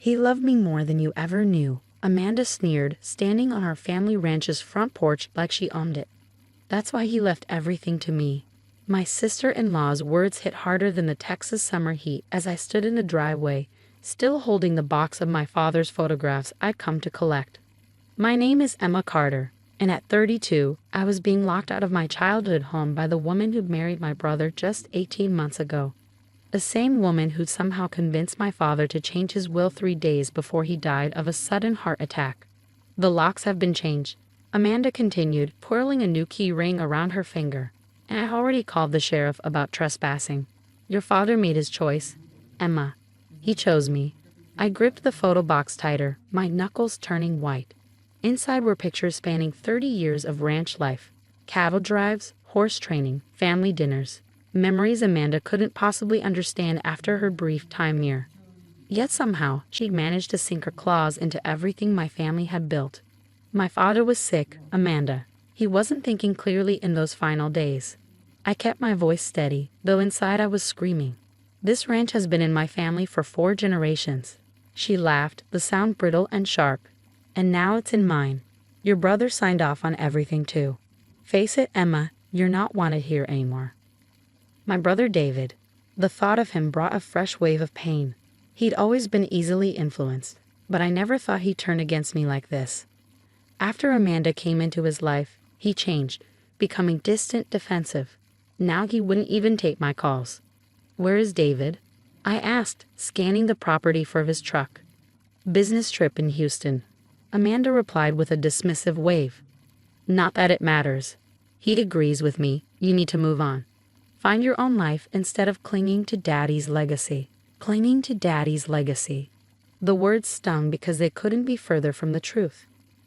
He loved me more than you ever knew, Amanda sneered, standing on our family ranch's front porch like she owned it. That's why he left everything to me. My sister-in-law's words hit harder than the Texas summer heat as I stood in the driveway, still holding the box of my father's photographs I'd come to collect. My name is Emma Carter, and at 32, I was being locked out of my childhood home by the woman who married my brother just 18 months ago. The same woman who'd somehow convinced my father to change his will 3 days before he died of a sudden heart attack. The locks have been changed, Amanda continued, twirling a new key ring around her finger. And I already called the sheriff about trespassing. Your father made his choice, Emma. He chose me. I gripped the photo box tighter, my knuckles turning white. Inside were pictures spanning 30 years of ranch life. Cattle drives, horse training, family dinners. Memories Amanda couldn't possibly understand after her brief time here. Yet somehow, she'd managed to sink her claws into everything my family had built. My father was sick, Amanda. He wasn't thinking clearly in those final days. I kept my voice steady, though inside I was screaming. This ranch has been in my family for 4 generations. She laughed, the sound brittle and sharp. And now it's in mine. Your brother signed off on everything too. Face it, Emma, you're not wanted here anymore. My brother David. The thought of him brought a fresh wave of pain. He'd always been easily influenced, but I never thought he'd turn against me like this. After Amanda came into his life, he changed, becoming distant, defensive. Now he wouldn't even take my calls. Where is David? I asked, scanning the property for his truck. Business trip in Houston. Amanda replied with a dismissive wave. Not that it matters. He agrees with me. You need to move on. Find your own life instead of clinging to Daddy's legacy. Clinging to Daddy's legacy. The words stung because they couldn't be further from the truth.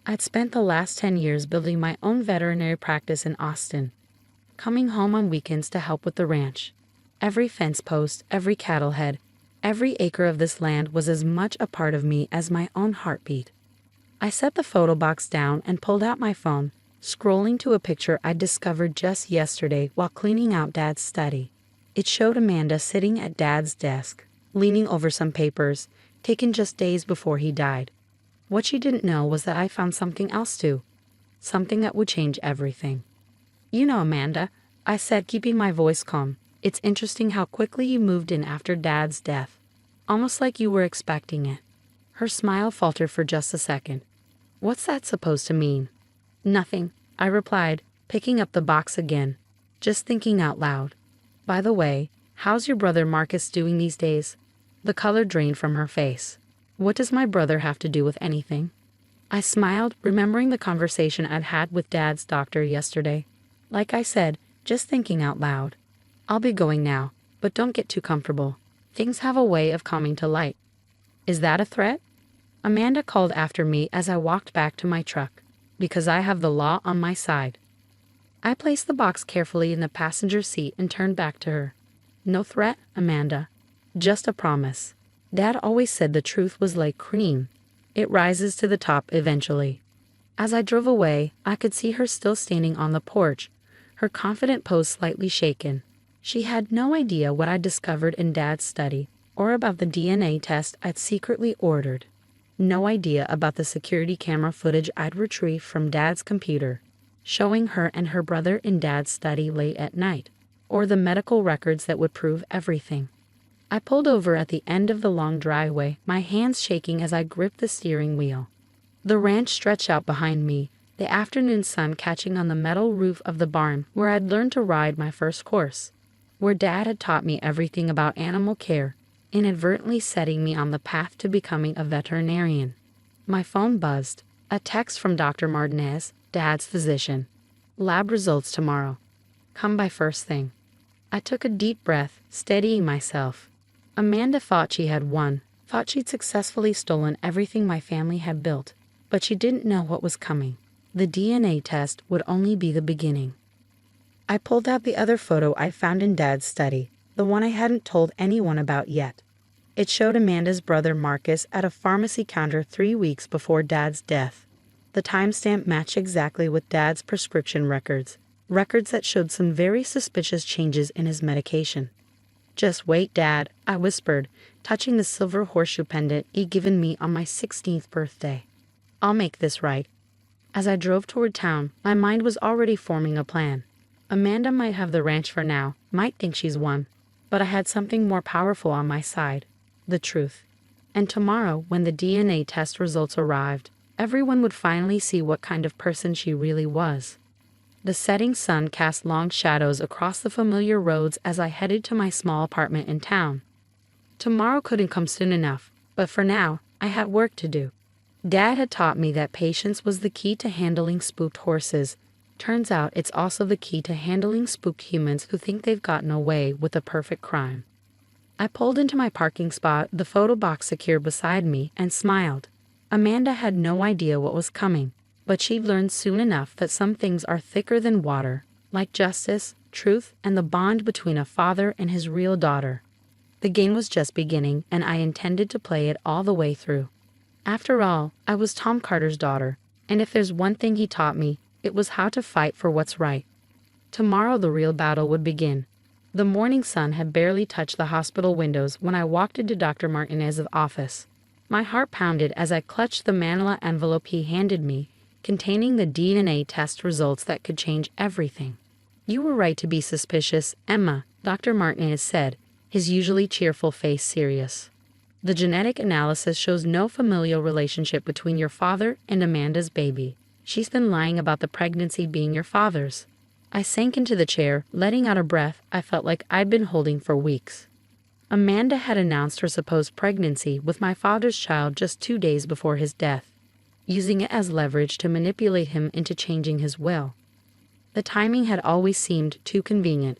I'd spent the last 10 years building my own veterinary practice in Austin, coming home on weekends to help with the ranch. Every fence post, every cattle head, every acre of this land was as much a part of me as my own heartbeat. I set the photo box down and pulled out my phone, scrolling to a picture I'd discovered just yesterday while cleaning out Dad's study. It showed Amanda sitting at Dad's desk, leaning over some papers, taken just days before he died. What she didn't know was that I found something else too. Something that would change everything. You know, Amanda, I said, keeping my voice calm, it's interesting how quickly you moved in after Dad's death. Almost like you were expecting it. Her smile faltered for just a second. What's that supposed to mean? Nothing, I replied, picking up the box again. Just thinking out loud. By the way, how's your brother Marcus doing these days? The color drained from her face. What does my brother have to do with anything? I smiled, remembering the conversation I'd had with Dad's doctor yesterday. Like I said, just thinking out loud. I'll be going now, but don't get too comfortable. Things have a way of coming to light. Is that a threat? Amanda called after me as I walked back to my truck. Because I have the law on my side. I placed the box carefully in the passenger seat and turned back to her. No threat, Amanda. Just a promise. Dad always said the truth was like cream. It rises to the top eventually. As I drove away, I could see her still standing on the porch, her confident pose slightly shaken. She had no idea what I'd discovered in Dad's study, or about the DNA test I'd secretly ordered. No idea about the security camera footage I'd retrieved from Dad's computer, showing her and her brother in Dad's study late at night, or the medical records that would prove everything. I pulled over at the end of the long driveway, my hands shaking as I gripped the steering wheel. The ranch stretched out behind me, the afternoon sun catching on the metal roof of the barn where I'd learned to ride my first course, where Dad had taught me everything about animal care, inadvertently setting me on the path to becoming a veterinarian. My phone buzzed. A text from Dr. Martinez, Dad's physician. Lab results tomorrow. Come by first thing. I took a deep breath, steadying myself. Amanda thought she had won, thought she'd successfully stolen everything my family had built, but she didn't know what was coming. The DNA test would only be the beginning. I pulled out the other photo I found in Dad's study, the one I hadn't told anyone about yet. It showed Amanda's brother Marcus at a pharmacy counter 3 weeks before Dad's death. The timestamp matched exactly with Dad's prescription records that showed some very suspicious changes in his medication. Just wait, Dad, I whispered, touching the silver horseshoe pendant he'd given me on my 16th birthday. I'll make this right. As I drove toward town, my mind was already forming a plan. Amanda might have the ranch for now, might think she's won, but I had something more powerful on my side: the truth. And tomorrow, when the DNA test results arrived, everyone would finally see what kind of person she really was. The setting sun cast long shadows across the familiar roads as I headed to my small apartment in town. Tomorrow couldn't come soon enough, but for now, I had work to do. Dad had taught me that patience was the key to handling spooked horses. Turns out it's also the key to handling spooked humans who think they've gotten away with a perfect crime. I pulled into my parking spot, the photo box secured beside me, and smiled. Amanda had no idea what was coming, but she'd learn soon enough that some things are thicker than water, like justice, truth, and the bond between a father and his real daughter. The game was just beginning, and I intended to play it all the way through. After all, I was Tom Carter's daughter, and if there's one thing he taught me, it was how to fight for what's right. Tomorrow the real battle would begin. The morning sun had barely touched the hospital windows when I walked into Dr. Martinez's office. My heart pounded as I clutched the manila envelope he handed me, containing the DNA test results that could change everything. "You were right to be suspicious, Emma," Dr. Martinez said, his usually cheerful face serious. "The genetic analysis shows no familial relationship between your father and Amanda's baby. She's been lying about the pregnancy being your father's." I sank into the chair, letting out a breath I felt like I'd been holding for weeks. Amanda had announced her supposed pregnancy with my father's child just 2 days before his death, using it as leverage to manipulate him into changing his will. The timing had always seemed too convenient.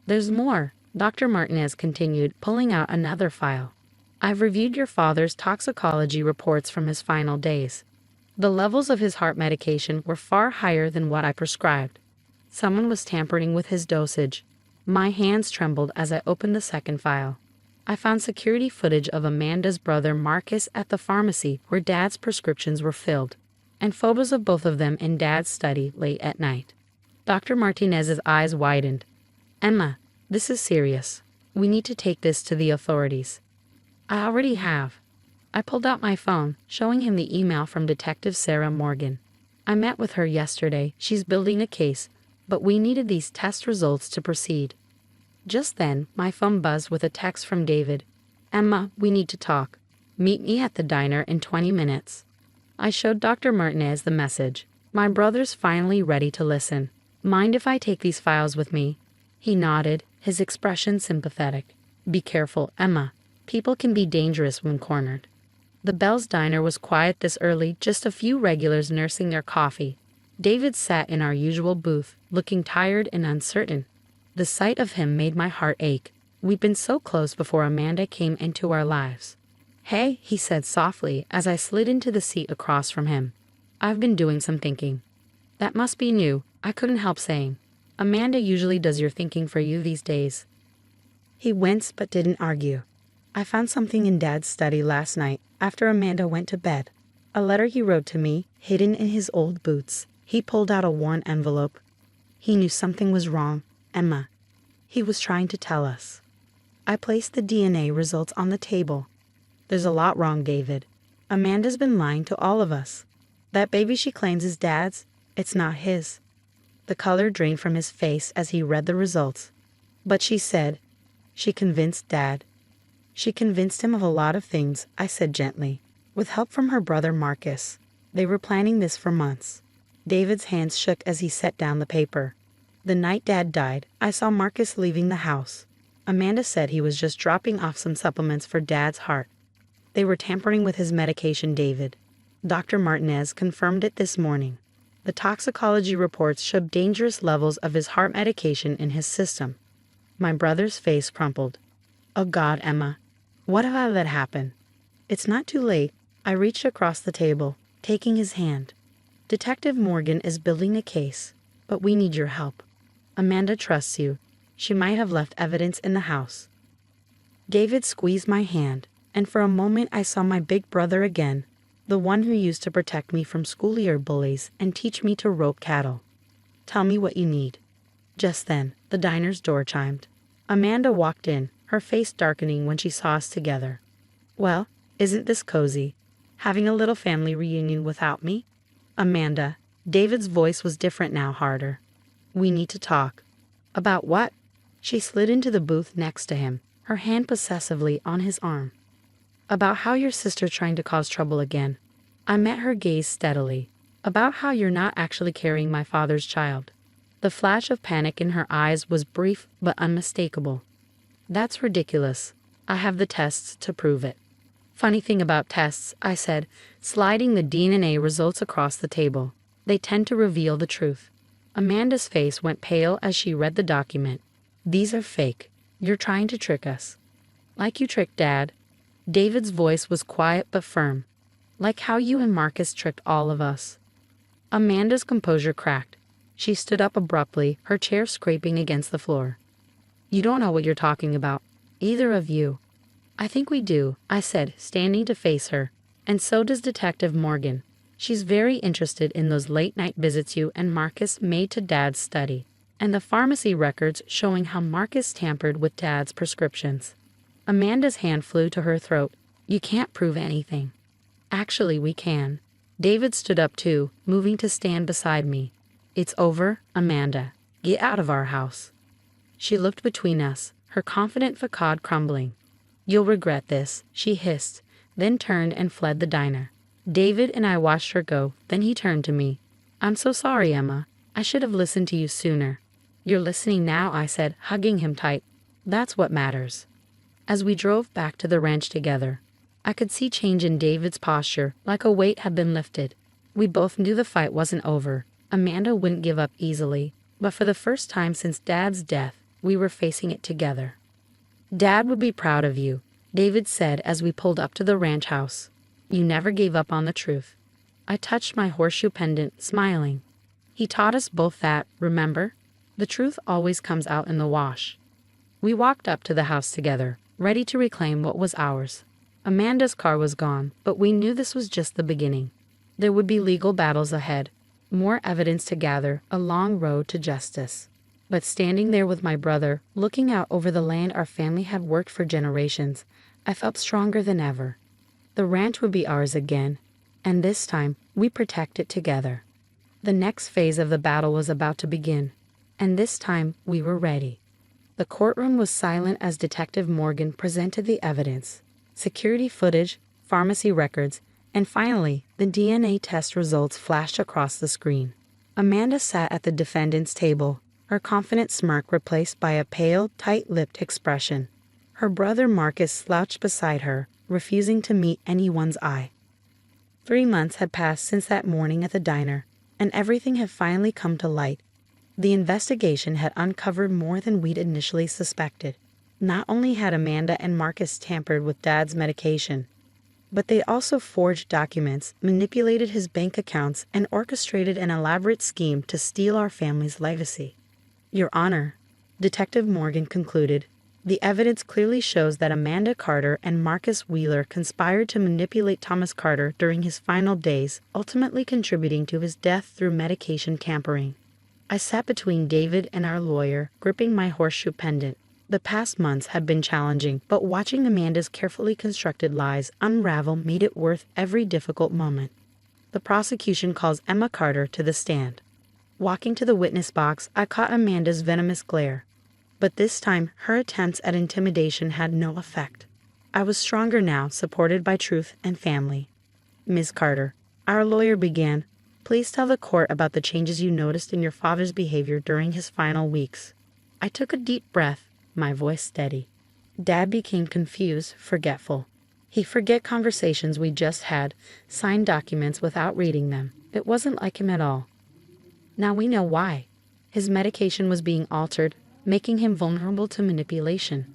"There's more," Dr. Martinez continued, pulling out another file. "I've reviewed your father's toxicology reports from his final days. The levels of his heart medication were far higher than what I prescribed. Someone was tampering with his dosage." My hands trembled as I opened the second file. I found security footage of Amanda's brother Marcus at the pharmacy where Dad's prescriptions were filled, and photos of both of them in Dad's study late at night. Dr. Martinez's eyes widened. "Emma, this is serious. We need to take this to the authorities." "I already have." I pulled out my phone, showing him the email from Detective Sarah Morgan. "I met with her yesterday. She's building a case, but we needed these test results to proceed." Just then, my phone buzzed with a text from David. "Emma, we need to talk. Meet me at the diner in 20 minutes. I showed Dr. Martinez the message. "My brother's finally ready to listen. Mind if I take these files with me?" He nodded, his expression sympathetic. "Be careful, Emma. People can be dangerous when cornered." The Bell's Diner was quiet this early, just a few regulars nursing their coffee. David sat in our usual booth, looking tired and uncertain. The sight of him made my heart ache. We'd been so close before Amanda came into our lives. "Hey," he said softly as I slid into the seat across from him. "I've been doing some thinking." "That must be new," I couldn't help saying. "Amanda usually does your thinking for you these days." He winced but didn't argue. "I found something in Dad's study last night after Amanda went to bed. A letter he wrote to me, hidden in his old boots." He pulled out a worn envelope. "He knew something was wrong, Emma. He was trying to tell us." I placed the DNA results on the table. "There's a lot wrong, David. Amanda's been lying to all of us. That baby she claims is Dad's, it's not his." The color drained from his face as he read the results. "But she said," "she convinced Dad." "She convinced him of a lot of things," I said gently, "with help from her brother Marcus. They were planning this for months." David's hands shook as he set down the paper. "The night Dad died, I saw Marcus leaving the house. Amanda said he was just dropping off some supplements for Dad's heart. They were tampering with his medication, David. Dr. Martinez confirmed it this morning. The toxicology reports showed dangerous levels of his heart medication in his system." My brother's face crumpled. "Oh God, Emma. What have I let happen?" "It's not too late." I reached across the table, taking his hand. "Detective Morgan is building a case, but we need your help. Amanda trusts you. She might have left evidence in the house." David squeezed my hand, and for a moment I saw my big brother again, the one who used to protect me from schoolyard bullies and teach me to rope cattle. "Tell me what you need." Just then, the diner's door chimed. Amanda walked in, her face darkening when she saw us together. "Well, isn't this cozy? Having a little family reunion without me?" "Amanda." David's voice was different now, harder. "We need to talk." "About what?" She slid into the booth next to him, her hand possessively on his arm. "About how your sister's trying to cause trouble again." I met her gaze steadily. "About how you're not actually carrying my father's child." The flash of panic in her eyes was brief but unmistakable. "That's ridiculous. I have the tests to prove it." "Funny thing about tests," I said, sliding the DNA results across the table. "They tend to reveal the truth." Amanda's face went pale as she read the document. "These are fake. You're trying to trick us." "Like you tricked Dad." David's voice was quiet but firm. "Like how you and Marcus tricked all of us." Amanda's composure cracked. She stood up abruptly, her chair scraping against the floor. "You don't know what you're talking about. Either of you." "I think we do," I said, standing to face her. "And so does Detective Morgan. She's very interested in those late-night visits you and Marcus made to Dad's study, and the pharmacy records showing how Marcus tampered with Dad's prescriptions." Amanda's hand flew to her throat. "You can't prove anything." "Actually, we can." David stood up too, moving to stand beside me. "It's over, Amanda. Get out of our house." She looked between us, her confident facade crumbling. "You'll regret this," she hissed, then turned and fled the diner. David and I watched her go, then he turned to me. "I'm so sorry, Emma. I should have listened to you sooner." "You're listening now," I said, hugging him tight. "That's what matters." As we drove back to the ranch together, I could see change in David's posture, like a weight had been lifted. We both knew the fight wasn't over. Amanda wouldn't give up easily, but for the first time since Dad's death, we were facing it together. "Dad would be proud of you," David said as we pulled up to the ranch house. "You never gave up on the truth." I touched my horseshoe pendant, smiling. "He taught us both that, remember? The truth always comes out in the wash." We walked up to the house together, ready to reclaim what was ours. Amanda's car was gone, but we knew this was just the beginning. There would be legal battles ahead, more evidence to gather, a long road to justice. But standing there with my brother, looking out over the land our family had worked for generations, I felt stronger than ever. The ranch would be ours again, and this time we protect it together. The next phase of the battle was about to begin, and this time we were ready. The courtroom was silent as Detective Morgan presented the evidence: security footage, pharmacy records, and finally, the DNA test results flashed across the screen. Amanda sat at the defendant's table, her confident smirk replaced by a pale, tight-lipped expression. Her brother Marcus slouched beside her, refusing to meet anyone's eye. 3 months had passed since that morning at the diner, and everything had finally come to light. The investigation had uncovered more than we'd initially suspected. Not only had Amanda and Marcus tampered with Dad's medication, but they also forged documents, manipulated his bank accounts, and orchestrated an elaborate scheme to steal our family's legacy. "Your Honor," Detective Morgan concluded, "the evidence clearly shows that Amanda Carter and Marcus Wheeler conspired to manipulate Thomas Carter during his final days, ultimately contributing to his death through medication tampering." I sat between David and our lawyer, gripping my horseshoe pendant. The past months had been challenging, but watching Amanda's carefully constructed lies unravel made it worth every difficult moment. The prosecution calls Emma Carter to the stand. Walking to the witness box, I caught Amanda's venomous glare. But this time, her attempts at intimidation had no effect. I was stronger now, supported by truth and family. "Ms. Carter," our lawyer began, "please tell the court about the changes you noticed in your father's behavior during his final weeks." I took a deep breath, my voice steady. Dad became confused, forgetful. He'd forget conversations we just had, sign documents without reading them. It wasn't like him at all. Now we know why. His medication was being altered, making him vulnerable to manipulation.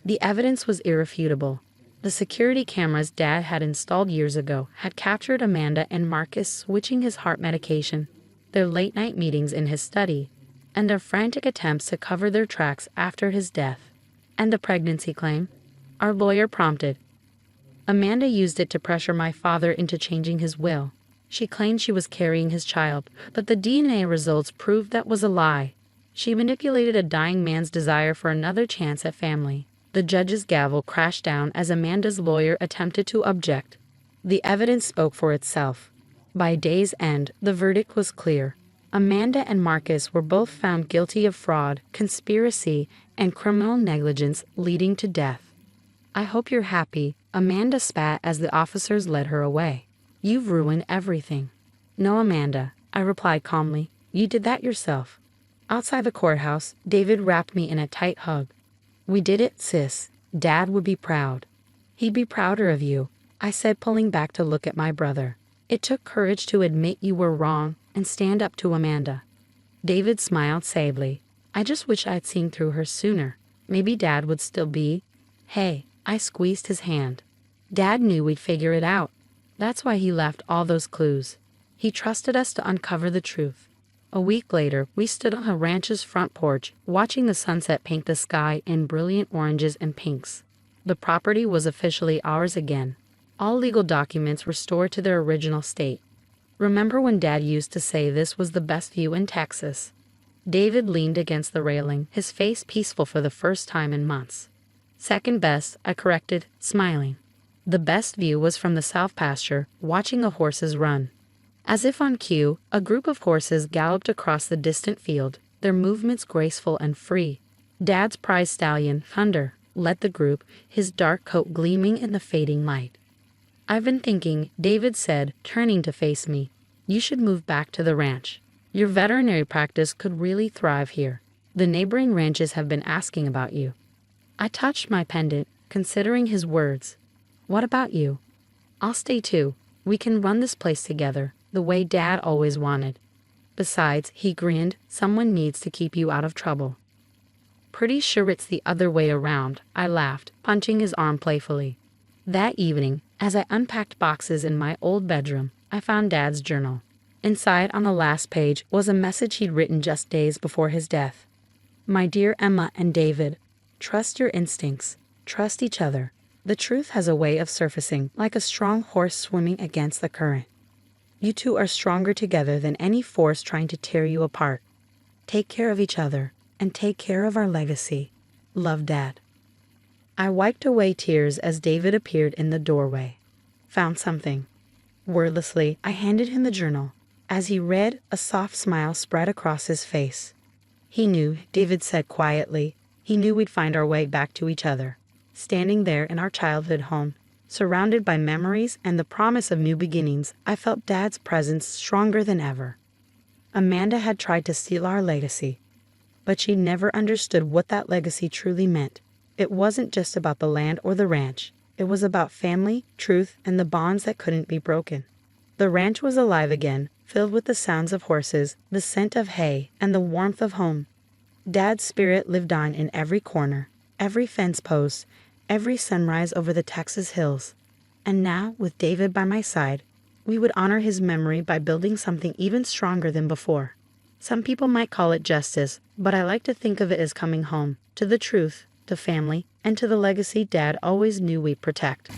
The evidence was irrefutable. The security cameras Dad had installed years ago had captured Amanda and Marcus switching his heart medication, their late-night meetings in his study, and their frantic attempts to cover their tracks after his death. "And the pregnancy claim?" our lawyer prompted. "Amanda used it to pressure my father into changing his will. She claimed she was carrying his child, but the DNA results proved that was a lie. She manipulated a dying man's desire for another chance at family." The judge's gavel crashed down as Amanda's lawyer attempted to object. The evidence spoke for itself. By day's end, the verdict was clear. Amanda and Marcus were both found guilty of fraud, conspiracy, and criminal negligence leading to death. "I hope you're happy," Amanda spat as the officers led her away. "You've ruined everything." "No, Amanda," I replied calmly. "You did that yourself." Outside the courthouse, David wrapped me in a tight hug. "We did it, sis. Dad would be proud." "He'd be prouder of you," I said, pulling back to look at my brother. "It took courage to admit you were wrong and stand up to Amanda." David smiled sadly. "I just wish I'd seen through her sooner. Maybe Dad would still be—" "Hey," I squeezed his hand. "Dad knew we'd figure it out. That's why he left all those clues. He trusted us to uncover the truth." A week later, we stood on a ranch's front porch, watching the sunset paint the sky in brilliant oranges and pinks. The property was officially ours again. All legal documents restored to their original state. "Remember when Dad used to say this was the best view in Texas?" David leaned against the railing, his face peaceful for the first time in months. "Second best," I corrected, smiling. The best view was from the south pasture, watching the horses run. As if on cue, a group of horses galloped across the distant field, their movements graceful and free. Dad's prize stallion, Thunder, led the group, his dark coat gleaming in the fading light. "I've been thinking," David said, turning to face me. "You should move back to the ranch. Your veterinary practice could really thrive here. The neighboring ranches have been asking about you." I touched my pendant, considering his words. "What about you?" "I'll stay too. We can run this place together, the way Dad always wanted." "Besides," he grinned, "someone needs to keep you out of trouble." "Pretty sure it's the other way around," I laughed, punching his arm playfully. That evening, as I unpacked boxes in my old bedroom, I found Dad's journal. Inside on the last page was a message he'd written just days before his death. "My dear Emma and David, trust your instincts. Trust each other. The truth has a way of surfacing like a strong horse swimming against the current. You two are stronger together than any force trying to tear you apart. Take care of each other and take care of our legacy. Love, Dad." I wiped away tears as David appeared in the doorway. "Found something." Wordlessly, I handed him the journal. As he read, a soft smile spread across his face. "He knew," David said quietly. "He knew we'd find our way back to each other." Standing there in our childhood home, surrounded by memories and the promise of new beginnings, I felt Dad's presence stronger than ever. Amanda had tried to steal our legacy, but she never understood what that legacy truly meant. It wasn't just about the land or the ranch. It was about family, truth, and the bonds that couldn't be broken. The ranch was alive again, filled with the sounds of horses, the scent of hay, and the warmth of home. Dad's spirit lived on in every corner, every fence post, every sunrise over the Texas hills. And now, with David by my side, we would honor his memory by building something even stronger than before. Some people might call it justice, but I like to think of it as coming home, to the truth, to family, and to the legacy Dad always knew we'd protect.